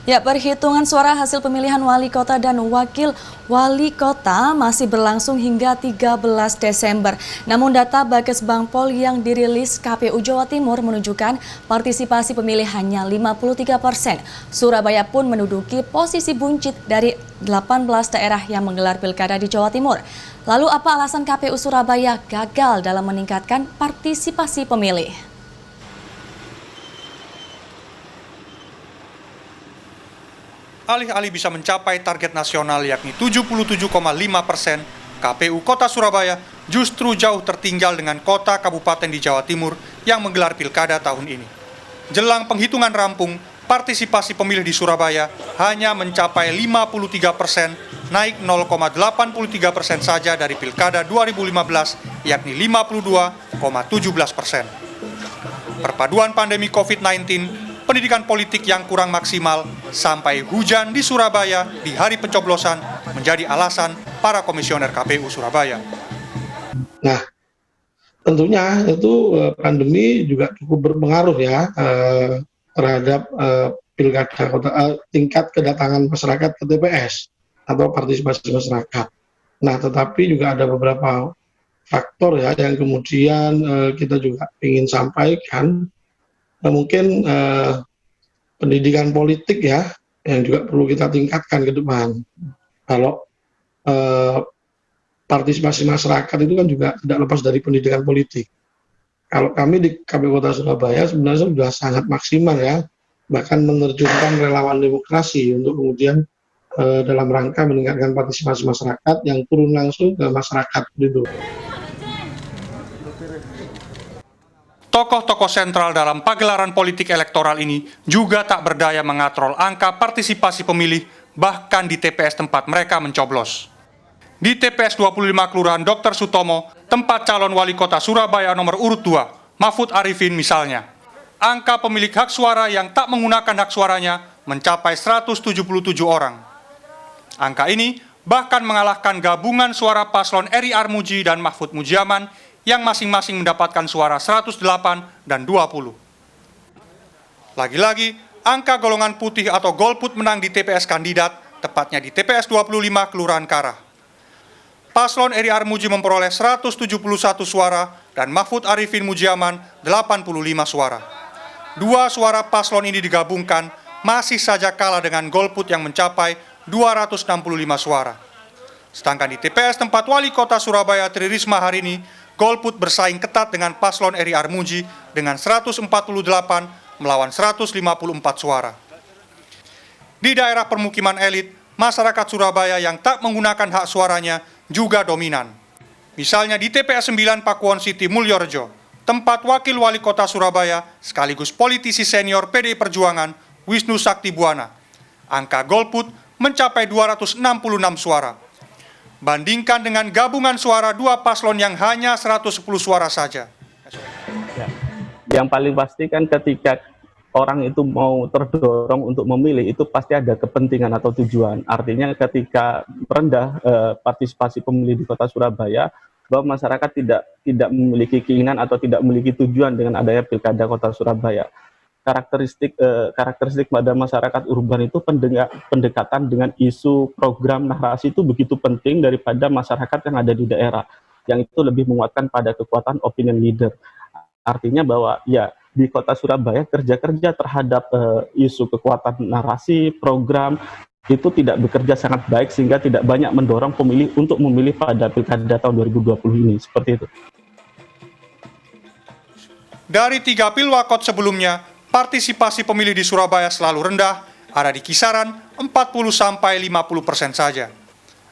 Ya, perhitungan suara hasil pemilihan wali kota dan wakil wali kota masih berlangsung hingga 13 Desember. Namun data Bages Bangpol yang dirilis KPU Jawa Timur menunjukkan partisipasi pemilih hanya 53%. Surabaya pun menduduki posisi buncit dari 18 daerah yang menggelar pilkada di Jawa Timur. Lalu apa alasan KPU Surabaya gagal dalam meningkatkan partisipasi pemilih? Alih-alih bisa mencapai target nasional yakni 77,5%, KPU Kota Surabaya justru jauh tertinggal dengan kota kabupaten di Jawa Timur yang menggelar pilkada tahun ini. Jelang penghitungan rampung, partisipasi pemilih di Surabaya hanya mencapai 53%, naik 0,83% saja dari pilkada 2015 yakni 52,17%. Perpaduan pandemi COVID-19, pendidikan politik yang kurang maksimal, sampai hujan di Surabaya di hari pencoblosan menjadi alasan para komisioner KPU Surabaya. Nah, tentunya itu pandemi juga cukup berpengaruh ya terhadap pilkada kota, tingkat kedatangan masyarakat ke TPS atau partisipasi masyarakat. Nah, tetapi juga ada beberapa faktor ya yang kemudian kita juga ingin sampaikan. Mungkin pendidikan politik ya yang juga perlu kita tingkatkan ke depan. Kalau partisipasi masyarakat itu kan juga tidak lepas dari pendidikan politik. Kalau kami di KPU Kota Surabaya sebenarnya sudah sangat maksimal ya, bahkan menerjunkan relawan demokrasi untuk kemudian dalam rangka meningkatkan partisipasi masyarakat yang turun langsung ke masyarakat itu. Tokoh-tokoh sentral dalam pagelaran politik elektoral ini juga tak berdaya mengatrol angka partisipasi pemilih bahkan di TPS tempat mereka mencoblos. Di TPS 25 Kelurahan Dr. Sutomo, tempat calon wali kota Surabaya nomor urut 2, Mahfud Arifin misalnya, angka pemilik hak suara yang tak menggunakan hak suaranya mencapai 177 orang. Angka ini bahkan mengalahkan gabungan suara paslon Eri Armuji dan Mahfud Mujiaman yang masing-masing mendapatkan suara 108 dan 20. Lagi-lagi, angka golongan putih atau golput menang di TPS kandidat, tepatnya di TPS 25 Kelurahan Karah. Paslon Eri Armuji memperoleh 171 suara dan Mahfud Arifin Mujiaman 85 suara. Dua suara paslon ini digabungkan masih saja kalah dengan golput yang mencapai 265 suara. Sedangkan di TPS tempat wali kota Surabaya Tri Risma hari ini, golput bersaing ketat dengan paslon Eri Armuji dengan 148 melawan 154 suara. Di daerah permukiman elit, masyarakat Surabaya yang tak menggunakan hak suaranya juga dominan. Misalnya di TPS 9 Pakuwon City Mulyorejo, tempat wakil wali kota Surabaya sekaligus politisi senior PDI Perjuangan Wisnu Saktibuana. Angka golput mencapai 266 suara. Bandingkan dengan gabungan suara dua paslon yang hanya 110 suara saja. Ya. Yang paling pasti kan ketika orang itu mau terdorong untuk memilih, itu pasti ada kepentingan atau tujuan. Artinya ketika rendah partisipasi pemilih di kota Surabaya, bahwa masyarakat tidak memiliki keinginan atau tidak memiliki tujuan dengan adanya pilkada kota Surabaya. Karakteristik pada masyarakat urban itu pendekatan dengan isu program narasi itu begitu penting daripada masyarakat yang ada di daerah, yang itu lebih menguatkan pada kekuatan opinion leader. Artinya bahwa ya di kota Surabaya kerja terhadap isu kekuatan narasi program itu tidak bekerja sangat baik sehingga tidak banyak mendorong pemilih untuk memilih pada pilkada tahun 2020 ini, seperti itu. Dari 3 pilwakot sebelumnya, partisipasi pemilih di Surabaya selalu rendah, ada di kisaran 40-50% saja.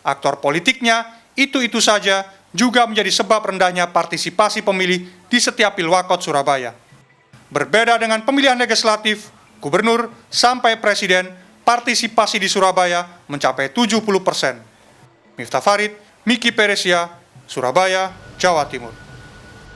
Aktor politiknya itu saja juga menjadi sebab rendahnya partisipasi pemilih di setiap pilwakot Surabaya. Berbeda dengan pemilihan legislatif, gubernur, sampai presiden, partisipasi di Surabaya mencapai 70%. Miftah Farid, Miki Peresia, Surabaya, Jawa Timur.